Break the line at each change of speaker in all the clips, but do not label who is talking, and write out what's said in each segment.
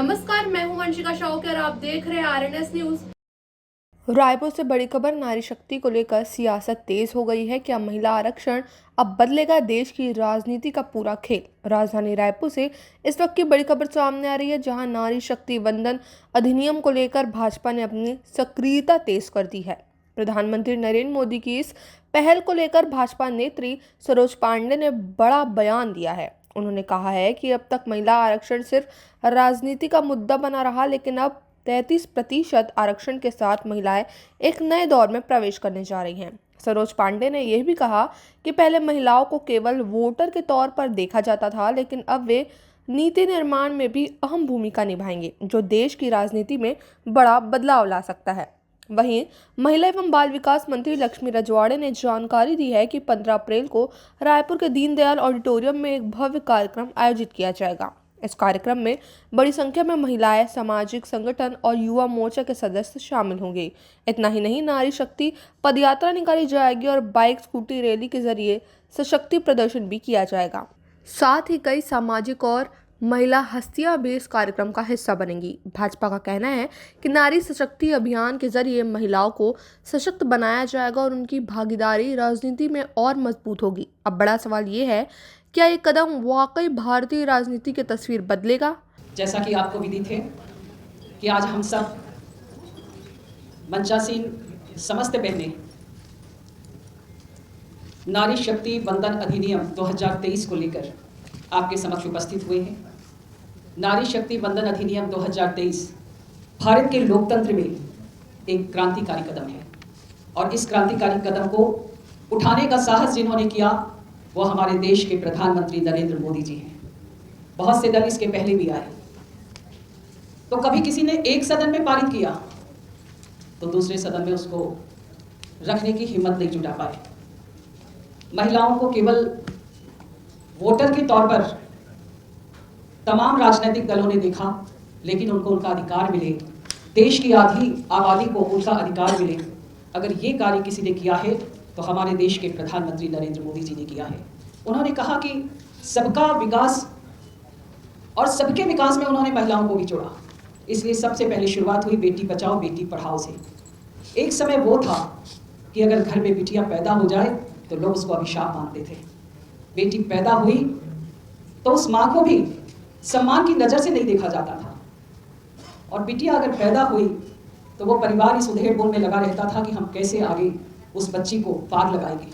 नमस्कार, मैं हूं वंशिका शाहू और आप देख रहे हैं आरएनएस न्यूज।
रायपुर से बड़ी खबर। नारी शक्ति को लेकर सियासत तेज हो गई है। क्या महिला आरक्षण अब बदलेगा देश की राजनीति का पूरा खेल? राजधानी रायपुर से इस वक्त की बड़ी खबर सामने आ रही है, जहां नारी शक्ति वंदन अधिनियम को लेकर भाजपा ने अपनी सक्रियता तेज कर दी है। प्रधानमंत्री नरेंद्र मोदी की इस पहल को लेकर भाजपा नेत्री सरोज पांडे ने बड़ा बयान दिया है। उन्होंने कहा है कि अब तक महिला आरक्षण सिर्फ राजनीति का मुद्दा बना रहा, लेकिन अब 33% आरक्षण के साथ महिलाएं एक नए दौर में प्रवेश करने जा रही हैं। सरोज पांडे ने यह भी कहा कि पहले महिलाओं को केवल वोटर के तौर पर देखा जाता था, लेकिन अब वे नीति निर्माण में भी अहम भूमिका निभाएंगे, जो देश की राजनीति में बड़ा बदलाव ला सकता है। वहीं महिला एवं बाल विकास मंत्री लक्ष्मी रजवाड़े ने जानकारी दी है कि 15 अप्रैल को रायपुर के दीनदयाल ऑडिटोरियम में एक भव्य कार्यक्रम आयोजित किया जाएगा। इस कार्यक्रम में बड़ी संख्या में महिलाएं, सामाजिक संगठन और युवा मोर्चा के सदस्य शामिल होंगे। इतना ही नहीं, नारी शक्ति पदयात्रा निकाली जाएगी और बाइक स्कूटी रैली के जरिए सशक्ति प्रदर्शन भी किया जाएगा। साथ ही कई सामाजिक और महिला हस्तियां भी इस कार्यक्रम का हिस्सा बनेंगी। भाजपा का कहना है कि नारी सशक्ति अभियान के जरिए महिलाओं को सशक्त बनाया जाएगा और उनकी भागीदारी राजनीति में और मजबूत होगी। अब बड़ा सवाल ये है, क्या ये कदम वाकई भारतीय राजनीति की तस्वीर बदलेगा?
जैसा कि आपको विदित है कि आज हम सब मंचासीन समस्त बहनें नारी शक्ति वंदन अधिनियम 2023 को लेकर आपके समक्ष उपस्थित हुए हैं। नारी शक्ति वंदन अधिनियम 2023 भारत के लोकतंत्र में एक क्रांतिकारी कदम है और इस क्रांतिकारी कदम को उठाने का साहस जिन्होंने किया वो हमारे देश के प्रधानमंत्री नरेंद्र मोदी जी हैं। बहुत से दल इसके पहले भी आए, तो कभी किसी ने एक सदन में पारित किया तो दूसरे सदन में उसको रखने की हिम्मत नहीं जुटा पाए। महिलाओं को केवल वोटर के तौर पर तमाम राजनीतिक दलों ने देखा, लेकिन उनको उनका अधिकार मिले, देश की आधी आबादी को उनका अधिकार मिले। अगर ये कार्य किसी ने किया है तो हमारे देश के प्रधानमंत्री नरेंद्र मोदी जी ने किया है। उन्होंने कहा कि सबका विकास और सबके विकास में उन्होंने महिलाओं को भी जोड़ा। इसलिए सबसे पहले शुरुआत हुई बेटी बचाओ बेटी पढ़ाओ से। एक समय वो था कि अगर घर में बिटियां पैदा हो जाए तो लोग उसको अभिशाप मानते थे। बेटी पैदा हुई तो उस माँ को भी सम्मान की नज़र से नहीं देखा जाता था, और बिटिया अगर पैदा हुई तो वो परिवार इस उधेड़-बुन में लगा रहता था कि हम कैसे आगे उस बच्ची को पार लगाएंगे।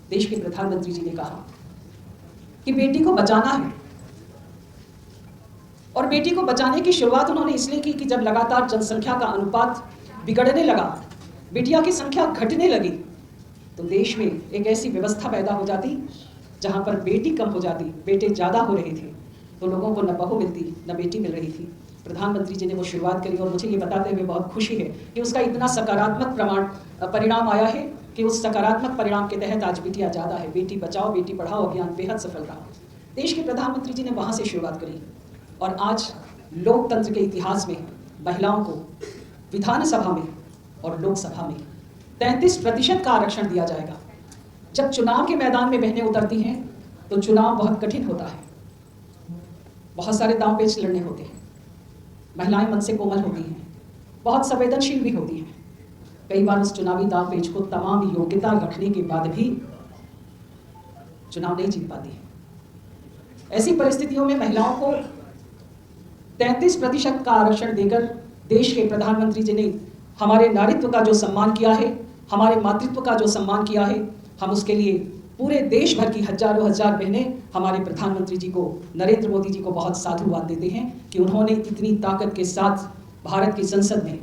देश के प्रधानमंत्री जी ने कहा कि बेटी को बचाना है, और बेटी को बचाने की शुरुआत उन्होंने इसलिए की कि जब लगातार जनसंख्या का अनुपात बिगड़ने लगा, बेटियां की संख्या घटने लगी, तो देश में एक ऐसी व्यवस्था पैदा हो जाती जहां पर बेटी कम हो जाती, बेटे ज़्यादा हो रहे थे, तो लोगों को न बहू मिलती न बेटी मिल रही थी। प्रधानमंत्री जी ने वो शुरुआत करी और मुझे ये बताते हुए बहुत खुशी है कि उसका इतना सकारात्मक परिणाम आया है कि उस सकारात्मक परिणाम के तहत आज बेटियां ज़्यादा है। बेटी बचाओ बेटी पढ़ाओ अभियान बेहद सफल रहा। देश के प्रधानमंत्री जी ने वहाँ से शुरुआत करी और आज लोकतंत्र के इतिहास में महिलाओं को विधानसभा में और लोकसभा में 33% का आरक्षण दिया जाएगा। जब चुनाव के मैदान में बहनें उतरती हैं तो चुनाव बहुत कठिन होता है, बहुत सारे दांव पेच लड़ने होते हैं। महिलाएं मन से कोमल होती हैं, बहुत संवेदनशील भी होती हैं। कई बार उस चुनावी दांव पेच को तमाम योग्यता रखने के बाद भी चुनाव नहीं जीत पाती है। ऐसी परिस्थितियों में महिलाओं को 33% का आरक्षण देकर देश के प्रधानमंत्री जी ने हमारे नारीत्व का जो सम्मान किया है, हमारे मातृत्व का जो सम्मान किया है, हम उसके लिए पूरे देश भर की हजारों हजार बहनें हमारे प्रधानमंत्री जी को, नरेंद्र मोदी जी को बहुत साधुवाद देते हैं कि उन्होंने इतनी ताकत के साथ भारत की संसद में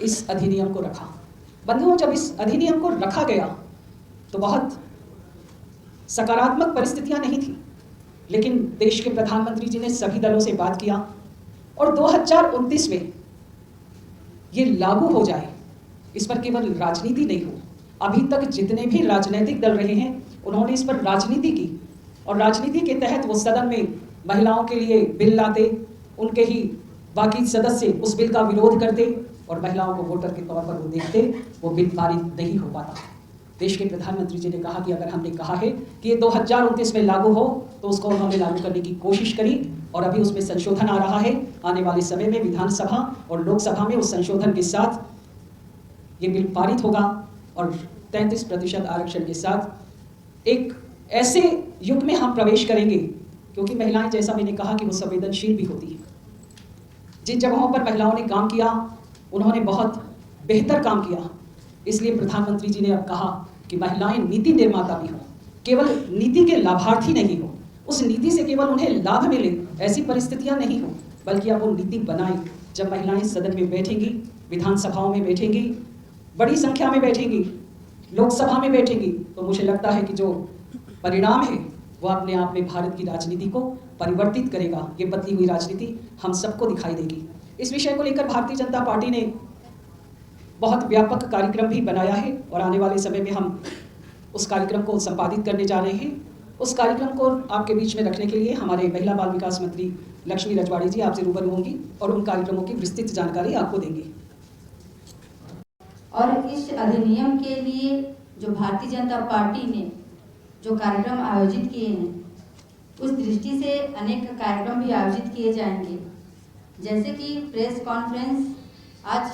इस अधिनियम को रखा। बंधुओं, जब इस अधिनियम को रखा गया तो बहुत सकारात्मक परिस्थितियां नहीं थी, लेकिन देश के प्रधानमंत्री जी ने सभी दलों से बात किया और 2029 में ये लागू हो जाए, इस पर केवल राजनीति नहीं हो। अभी तक जितने भी राजनीतिक दल रहे हैं उन्होंने इस पर राजनीति की, और राजनीति के तहत वो सदन में महिलाओं के लिए बिल लाते, उनके ही बाकी सदस्य उस बिल का विरोध करते और महिलाओं को वोटर के तौर पर वो देखते, वो बिल पारित नहीं हो पाता। देश के प्रधानमंत्री जी ने कहा कि अगर हमने कहा है कि ये 2029 में लागू हो तो उसको उन्होंने लागू करने की कोशिश करी और अभी उसमें संशोधन आ रहा है आने वाले समय में विधानसभा और लोकसभा में उस संशोधन के साथ ये बिल पारित होगा और 33% आरक्षण के साथ एक ऐसे युग में हम प्रवेश करेंगे, क्योंकि महिलाएं, जैसा मैंने कहा, कि वो संवेदनशील भी होती हैं। जिन जगहों पर महिलाओं ने काम किया उन्होंने बहुत बेहतर काम किया। इसलिए प्रधानमंत्री जी ने अब कहा कि महिलाएं नीति निर्माता भी हों, केवल नीति के लाभार्थी नहीं हो, उस नीति से केवल उन्हें लाभ मिले ऐसी परिस्थितियां नहीं हो, बल्कि अब वो नीति बनाएं। जब महिलाएं सदन में बैठेंगी, विधानसभाओं में बैठेंगी, बड़ी संख्या में बैठेंगी, लोकसभा में बैठेंगी, तो मुझे लगता है कि जो परिणाम है वो अपने आप में भारत की राजनीति को परिवर्तित करेगा। ये बदली हुई राजनीति हम सबको दिखाई देगी। इस विषय को लेकर भारतीय जनता पार्टी ने बहुत व्यापक कार्यक्रम भी बनाया है और आने वाले समय में हम उस कार्यक्रम को संपादित करने जा रहे हैं। उस कार्यक्रम को आपके बीच में रखने के लिए हमारे महिला बाल विकास मंत्री लक्ष्मी रजवाड़ी जी आपसे रूबरू होंगी और उन कार्यक्रमों की विस्तृत जानकारी आपको देंगी।
और इस अधिनियम के लिए जो भारतीय जनता पार्टी ने जो कार्यक्रम आयोजित किए हैं, उस दृष्टि से अनेक कार्यक्रम भी आयोजित किए जाएंगे। जैसे कि प्रेस कॉन्फ्रेंस आज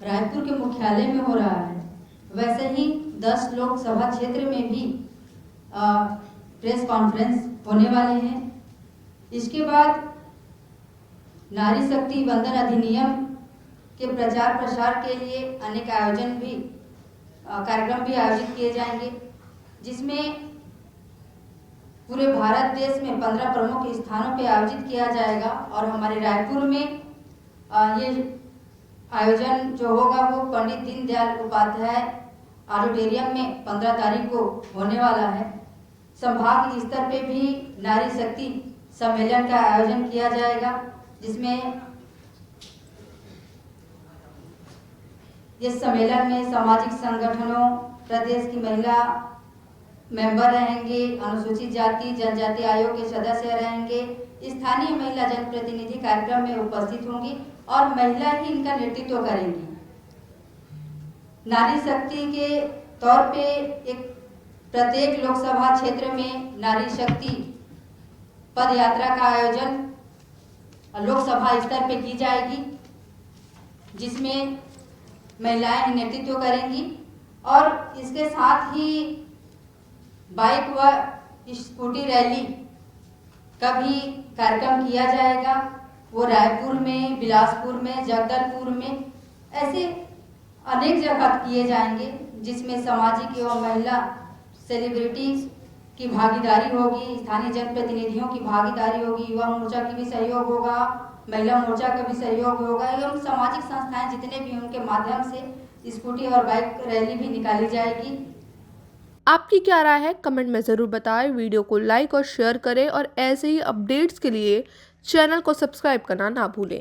रायपुर के मुख्यालय में हो रहा है, वैसे ही 10 लोकसभा क्षेत्र में भी प्रेस कॉन्फ्रेंस होने वाले हैं। इसके बाद नारी शक्ति वंदन अधिनियम के प्रचार प्रसार के लिए अनेक आयोजन भी कार्यक्रम भी आयोजित किए जाएंगे, जिसमें पूरे भारत देश में 15 प्रमुख स्थानों पे आयोजित किया जाएगा। और हमारे रायपुर में ये आयोजन जो होगा वो पंडित दीनदयाल उपाध्याय ऑडिटोरियम में 15 तारीख को होने वाला है। संभाग स्तर पे भी नारी शक्ति सम्मेलन का आयोजन किया जाएगा, जिसमें इस सम्मेलन में सामाजिक संगठनों, प्रदेश की महिला मेंबर रहेंगे, अनुसूचित जाति जनजाति आयोग के सदस्य रहेंगे, स्थानीय महिला जनप्रतिनिधि कार्यक्रम में उपस्थित होंगी और महिला ही इनका नेतृत्व करेंगी। नारी शक्ति के तौर पे एक प्रत्येक लोकसभा क्षेत्र में नारी शक्ति पद यात्रा का आयोजन लोकसभा स्तर पे की जाएगी, जिसमें महिलाएं नेतृत्व करेंगी। और इसके साथ ही बाइक व स्कूटी रैली का भी कार्यक्रम किया जाएगा। वो रायपुर में, बिलासपुर में, जगदलपुर में, ऐसे अनेक जगह किए जाएंगे, जिसमें सामाजिक एवं महिला सेलिब्रिटीज की भागीदारी होगी, स्थानीय जनप्रतिनिधियों की भागीदारी होगी, युवा मोर्चा की भी सहयोग होगा, महिला मोर्चा का भी सहयोग होगा एवं सामाजिक संस्थाएं जितने भी उनके माध्यम से स्कूटी और बाइक रैली भी निकाली जाएगी।
आपकी क्या राय है कमेंट में ज़रूर बताएं। वीडियो को लाइक और शेयर करें और ऐसे ही अपडेट्स के लिए चैनल को सब्सक्राइब करना ना भूलें।